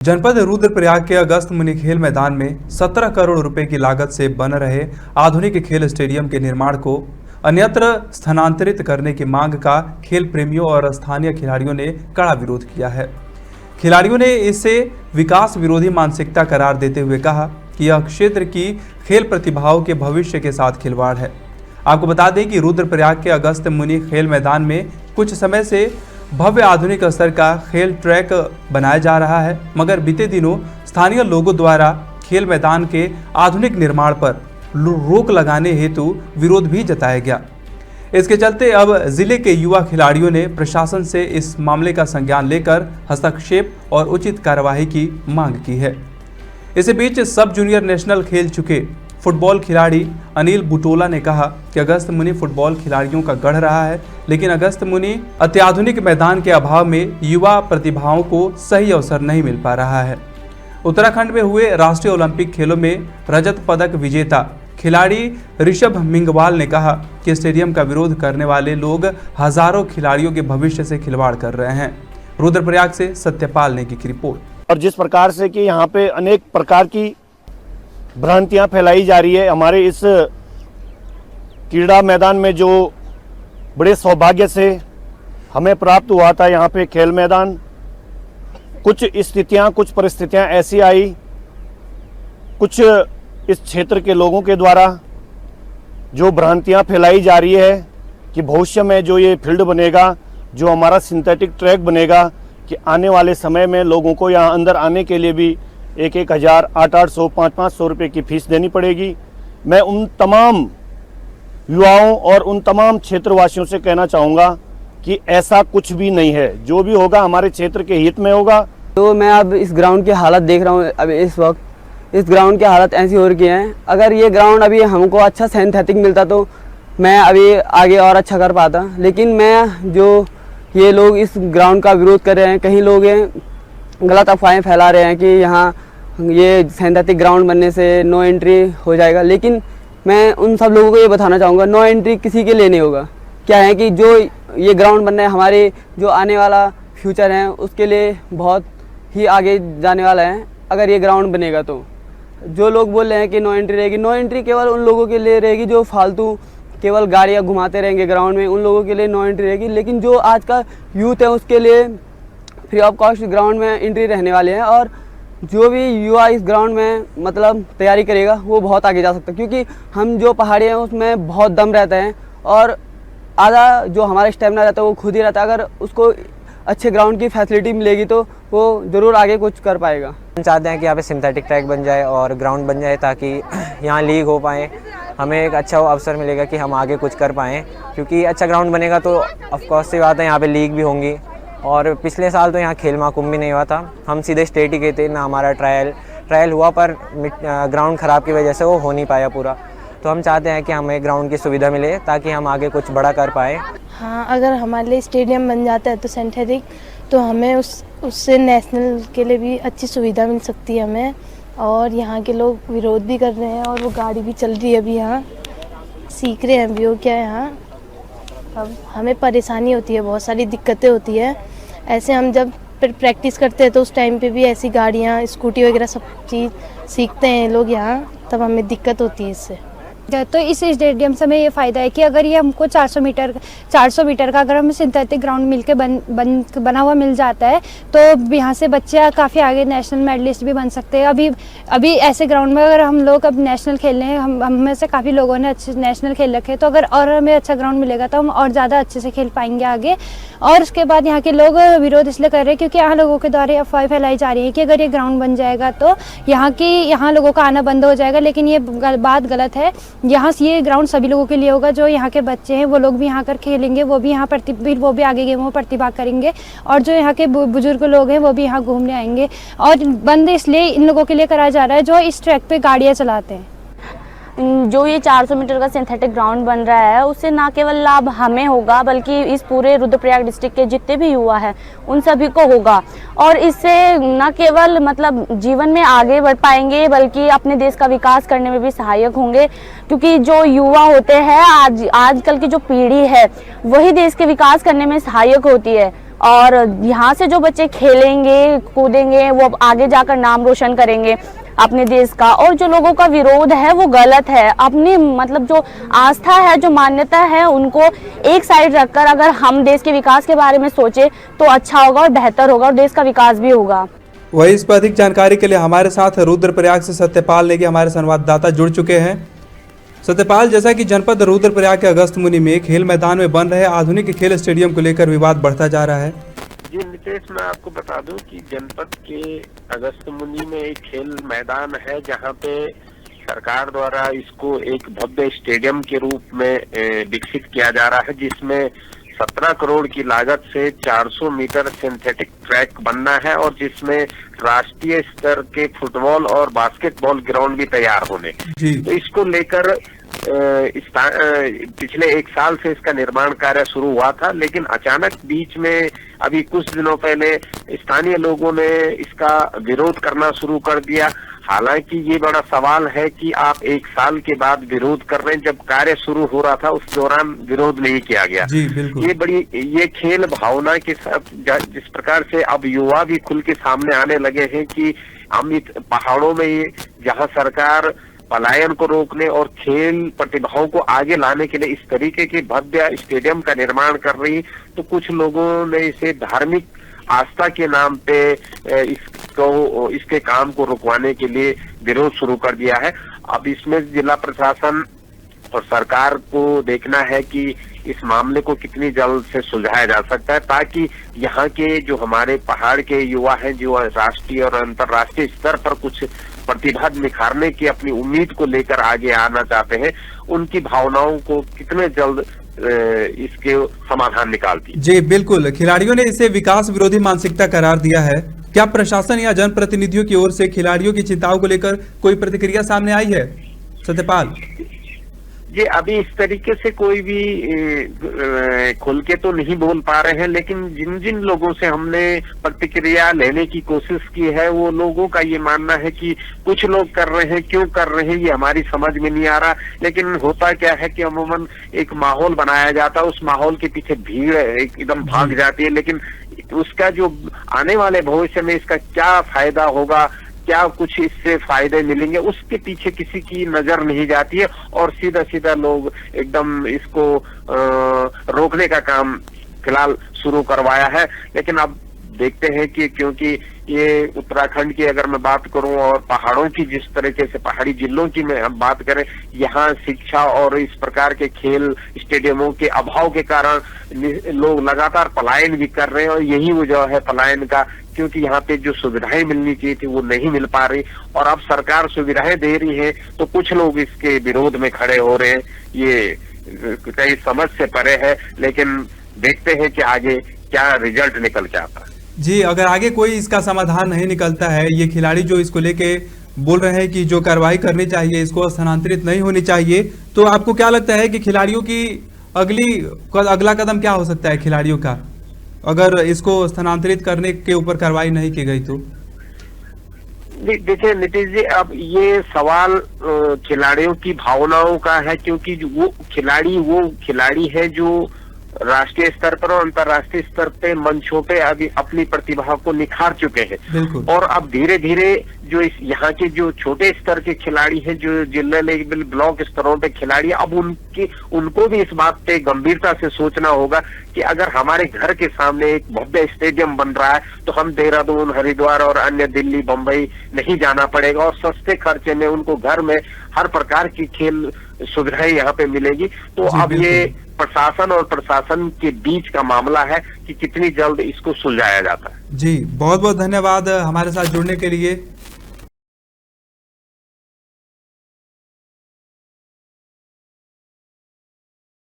जनपद रुद्रप्रयाग के अगस्त मुनि खेल मैदान में 17 करोड़ रुपए की लागत से बन रहे आधुनिक खेल स्टेडियम के निर्माण को अन्यत्र स्थानांतरित करने की मांग का खेल प्रेमियों और स्थानीय खिलाड़ियों ने कड़ा विरोध किया है। खिलाड़ियों ने इसे विकास विरोधी मानसिकता करार देते हुए कहा कि यह क्षेत्र की खेल प्रतिभाओं के भविष्य के साथ खिलवाड़ है। आपको बता दें कि रुद्रप्रयाग के अगस्त मुनि खेल मैदान में कुछ समय से भव्य आधुनिक स्तर का खेल ट्रैक बनाया जा रहा है, मगर बीते दिनों स्थानीय लोगों द्वारा खेल मैदान के आधुनिक निर्माण पर रोक लगाने हेतु विरोध भी जताया गया। इसके चलते अब जिले के युवा खिलाड़ियों ने प्रशासन से इस मामले का संज्ञान लेकर हस्तक्षेप और उचित कार्यवाही की मांग की है। इसी बीच सब जूनियर नेशनल खेल चुके फुटबॉल खिलाड़ी अनिल बुटोला ने कहा कि अगस्त मुनि फुटबॉल खिलाड़ियों का गढ़ रहा है, लेकिन अगस्त मुनि अत्याधुनिक मैदान के अभाव में युवा प्रतिभाओं को सही अवसर नहीं मिल पा रहा है। उत्तराखंड में हुए राष्ट्रीय ओलंपिक खेलों में रजत पदक विजेता खिलाड़ी ऋषभ मिंगवाल ने कहा कि स्टेडियम का विरोध करने वाले लोग हजारों खिलाड़ियों के भविष्य से खिलवाड़ कर रहे हैं। रुद्रप्रयाग से सत्यपाल नेगी की रिपोर्ट। और जिस प्रकार से कि यहाँ पे अनेक प्रकार की भ्रांतियां फैलाई जा रही है, हमारे इस क्रीड़ा मैदान में जो बड़े सौभाग्य से हमें प्राप्त हुआ था, यहाँ पे खेल मैदान, कुछ स्थितियां कुछ परिस्थितियां ऐसी आई, कुछ इस क्षेत्र के लोगों के द्वारा जो भ्रांतियां फैलाई जा रही है कि भविष्य में जो ये फील्ड बनेगा, जो हमारा सिंथेटिक ट्रैक बनेगा, कि आने वाले समय में लोगों को यहाँ अंदर आने के लिए भी 1,000, 800, 500 रुपये की फीस देनी पड़ेगी। मैं उन तमाम युवाओं और उन तमाम क्षेत्रवासियों से कहना चाहूँगा कि ऐसा कुछ भी नहीं है। जो भी होगा हमारे क्षेत्र के हित में होगा। तो मैं अब इस ग्राउंड की हालत देख रहा हूँ। अब इस वक्त इस ग्राउंड की हालत ऐसी हो रही है, अगर ये ग्राउंड अभी हमको अच्छा सिंथेटिक मिलता तो मैं अभी आगे और अच्छा कर पाता, लेकिन मैं जो ये लोग इस ग्राउंड का विरोध कर रहे हैं, कहीं लोग गलत अफवाहें फैला रहे हैं कि यहाँ ये सिंथेटिक ग्राउंड बनने से नो एंट्री हो जाएगा, लेकिन मैं उन सब लोगों को ये बताना चाहूँगा, नो एंट्री किसी के लिए नहीं होगा। क्या है कि जो ये ग्राउंड बनना है, हमारे जो आने वाला फ्यूचर है उसके लिए बहुत ही आगे जाने वाला है। अगर ये ग्राउंड बनेगा तो जो लोग बोल रहे हैं कि नो एंट्री रहेगी, नो एंट्री केवल उन लोगों के लिए रहेगी जो फालतू केवल गाड़ियाँ घुमाते रहेंगे ग्राउंड में, उन लोगों के लिए नो एंट्री रहेगी। लेकिन जो आज का यूथ है उसके लिए फ्री ऑफ कॉस्ट ग्राउंड में एंट्री रहने वाले हैं, और जो भी युवा इस ग्राउंड में मतलब तैयारी करेगा वो बहुत आगे जा सकता है, क्योंकि हम जो पहाड़ी हैं उसमें बहुत दम रहता है और आधा जो हमारा स्टेमिना रहता है वो खुद ही रहता है। अगर उसको अच्छे ग्राउंड की फैसिलिटी मिलेगी तो वो ज़रूर आगे कुछ कर पाएगा। हम चाहते हैं कि यहाँ पे सिंथेटिक ट्रैक बन जाए और ग्राउंड बन जाए, ताकि यहाँ लीग हो पाए, हमें एक अच्छा अवसर मिलेगा कि हम आगे कुछ कर पाएँ, क्योंकि अच्छा ग्राउंड बनेगा तो ऑफकोर्स सी बात है यहाँ पे लीग भी होंगी। और पिछले साल तो यहाँ खेल महाकुंभ भी नहीं हुआ था, हम सीधे स्टेट ही गए थे, ना हमारा ट्रायल हुआ, पर ग्राउंड ख़राब की वजह से वो हो नहीं पाया पूरा। तो हम चाहते हैं कि हमें ग्राउंड की सुविधा मिले ताकि हम आगे कुछ बड़ा कर पाएँ। हाँ, अगर हमारे लिए स्टेडियम बन जाता है तो सिंथेटिक, तो हमें उससे नेशनल के लिए भी अच्छी सुविधा मिल सकती है हमें। और यहाँ के लोग विरोध भी कर रहे हैं और वो गाड़ी भी चल रही है अभी, यहाँ सीख रहे हैं अभी वो क्या है यहाँ। अब हमें परेशानी होती है, बहुत सारी दिक्कतें होती है। ऐसे हम जब प्रैक्टिस करते हैं तो उस टाइम पे भी ऐसी गाड़ियाँ, स्कूटी वगैरह सब चीज़ सीखते हैं लोग यहाँ, तब हमें दिक्कत होती है इससे। तो इस स्टेडियम से हमें ये फ़ायदा है कि अगर ये हमको 400 मीटर का अगर हमें सिंथेटिक ग्राउंड मिलके बना हुआ मिल जाता है तो यहाँ से बच्चे काफ़ी आगे नेशनल मेडलिस्ट भी बन सकते हैं। अभी ऐसे ग्राउंड में अगर हम लोग अब नेशनल खेल रहे हैं, हम में से काफ़ी लोगों ने अच्छे नेशनल खेल रखे, तो अगर और हमें अच्छा ग्राउंड मिलेगा तो हम और ज़्यादा अच्छे से खेल पाएंगे आगे। और उसके बाद यहाँ के लोग विरोध इसलिए कर रहे हैं क्योंकि यहाँ लोगों के द्वारा अफवाह फैलाई जा रही है कि अगर ये ग्राउंड बन जाएगा तो यहाँ लोगों का आना बंद हो जाएगा, लेकिन ये बात गलत है। यहाँ से ये ग्राउंड सभी लोगों के लिए होगा, जो यहाँ के बच्चे हैं वो लोग भी यहाँ कर खेलेंगे, वो भी आगे गेमों में प्रतिभाग करेंगे, और जो यहाँ के बुजुर्ग लोग हैं वो भी यहाँ घूमने आएंगे। और बंद इसलिए इन लोगों के लिए कराया जा रहा है जो इस ट्रैक पे गाड़ियाँ चलाते हैं। जो ये 400 मीटर का सिंथेटिक ग्राउंड बन रहा है उससे ना केवल लाभ हमें होगा, बल्कि इस पूरे रुद्रप्रयाग डिस्ट्रिक्ट के जितने भी युवा हैं उन सभी को होगा। और इससे ना केवल मतलब जीवन में आगे बढ़ पाएंगे, बल्कि अपने देश का विकास करने में भी सहायक होंगे, क्योंकि जो युवा होते हैं आजकल की जो पीढ़ी है वही देश के विकास करने में सहायक होती है। और यहाँ से जो बच्चे खेलेंगे कूदेंगे वो अब आगे जाकर नाम रोशन करेंगे अपने देश का। और जो लोगों का विरोध है वो गलत है, अपनी मतलब जो आस्था है, जो मान्यता है, उनको एक साइड रखकर अगर हम देश के विकास के बारे में सोचे तो अच्छा होगा और बेहतर होगा और देश का विकास भी होगा। वही इस पर अधिक जानकारी के लिए हमारे साथ रुद्रप्रयाग से सत्यपाल नेगी हमारे संवाददाता जुड़ चुके हैं। सत्यपाल, जैसा कि जनपद रुद्रप्रयाग के अगस्त मुनि में खेल मैदान में बन रहे आधुनिक खेल स्टेडियम को लेकर विवाद बढ़ता जा रहा है। जी नितेश, मैं आपको बता दूं कि जनपद के अगस्त मुनि में एक खेल मैदान है जहां पे सरकार द्वारा इसको एक भव्य स्टेडियम के रूप में विकसित किया जा रहा है, जिसमें 17 करोड़ की लागत से 400 मीटर सिंथेटिक ट्रैक बनना है और जिसमें राष्ट्रीय स्तर के फुटबॉल और बास्केटबॉल ग्राउंड भी तैयार होने। तो इसको लेकर पिछले 1 साल से इसका निर्माण कार्य शुरू हुआ था, लेकिन अचानक बीच में अभी कुछ दिनों पहले स्थानीय लोगों ने इसका विरोध करना शुरू कर दिया। हालांकि ये बड़ा सवाल है कि आप 1 साल के बाद विरोध कर रहे हैं, जब कार्य शुरू हो रहा था उस दौरान विरोध नहीं किया गया। जी बिल्कुल। ये खेल भावना के साथ जिस प्रकार से अब युवा भी खुल के सामने आने लगे हैं कि हम पहाड़ों में जहां सरकार पलायन को रोकने और खेल प्रतिभाओं को आगे लाने के लिए इस तरीके के भव्य स्टेडियम का निर्माण कर रही, तो कुछ लोगों ने इसे धार्मिक आस्था के नाम पे इसके काम को रुकवाने के लिए विरोध शुरू कर दिया है। अब इसमें जिला प्रशासन और सरकार को देखना है कि इस मामले को कितनी जल्द से सुलझाया जा सकता है, ताकि यहाँ के जो हमारे पहाड़ के युवा हैं, जो राष्ट्रीय और अंतर्राष्ट्रीय स्तर पर कुछ प्रतिभा निखारने की अपनी उम्मीद को लेकर आगे आना चाहते हैं, उनकी भावनाओं को कितने जल्द इसके समाधान निकालती। जी बिल्कुल। खिलाड़ियों ने इसे विकास विरोधी मानसिकता करार दिया है। क्या प्रशासन या जनप्रतिनिधियों की ओर से खिलाड़ियों की चिंताओं को लेकर कोई प्रतिक्रिया सामने आई है सत्यपाल? ये अभी इस तरीके से कोई भी खुल के तो नहीं बोल पा रहे हैं, लेकिन जिन जिन लोगों से हमने प्रतिक्रिया लेने की कोशिश की है वो लोगों का ये मानना है कि कुछ लोग कर रहे हैं, क्यों कर रहे हैं ये हमारी समझ में नहीं आ रहा। लेकिन होता क्या है कि अमूमन एक माहौल बनाया जाता है, उस माहौल के पीछे भीड़ एकदम भाग जाती है, लेकिन उसका जो आने वाले भविष्य में इसका क्या फायदा होगा, क्या कुछ इससे फायदे मिलेंगे, उसके पीछे किसी की नजर नहीं जाती है और सीधा सीधा लोग एकदम इसको रोकने का काम फिलहाल शुरू करवाया है। लेकिन अब देखते हैं कि क्योंकि ये उत्तराखंड की अगर मैं बात करूं और पहाड़ों की जिस तरीके से पहाड़ी जिलों की मैं हम बात करें, यहाँ शिक्षा और इस प्रकार के खेल स्टेडियमों के अभाव के कारण लोग लगातार पलायन भी कर रहे हैं और यही वजह है पलायन का, क्योंकि यहाँ पे जो सुविधाएं मिलनी चाहिए थी वो नहीं मिल पा रही और अब सरकार सुविधाएं दे रही है तो कुछ लोग इसके विरोध में खड़े हो रहे हैं। ये कहीं समझ से परे है, लेकिन देखते हैं कि आगे क्या रिजल्ट निकल के आता है। जी, अगर आगे कोई इसका समाधान नहीं निकलता है, ये खिलाड़ी जो इसको लेके बोल रहे हैं कि जो कार्रवाई करनी चाहिए इसको स्थानांतरित नहीं होनी चाहिए, तो आपको क्या लगता है कि खिलाड़ियों की अगला कदम क्या हो सकता है खिलाड़ियों का, अगर इसको स्थानांतरित करने के ऊपर कार्रवाई नहीं की गई तो? देखिए नीतीश जी, अब ये सवाल खिलाड़ियों की भावनाओं का है, क्योंकि वो खिलाड़ी है जो राष्ट्रीय स्तर पर और अंतर्राष्ट्रीय स्तर पे मंचों पे अभी अपनी प्रतिभा को निखार चुके हैं और अब धीरे धीरे जो यहाँ के जो छोटे स्तर के खिलाड़ी हैं, जो जिला लेवल ब्लॉक स्तरों पे खिलाड़ी, अब उनको भी इस बात पे गंभीरता से सोचना होगा कि अगर हमारे घर के सामने एक भव्य स्टेडियम बन रहा है तो हम देहरादून, हरिद्वार और अन्य दिल्ली, बम्बई नहीं जाना पड़ेगा और सस्ते खर्चे में उनको घर में हर प्रकार की खेल सुविधाएं यहाँ पे मिलेगी। तो अब ये प्रशासन और प्रशासन के बीच का मामला है कि कितनी जल्द इसको सुलझाया जाता है। जी, बहुत बहुत धन्यवाद हमारे साथ जुड़ने के लिए।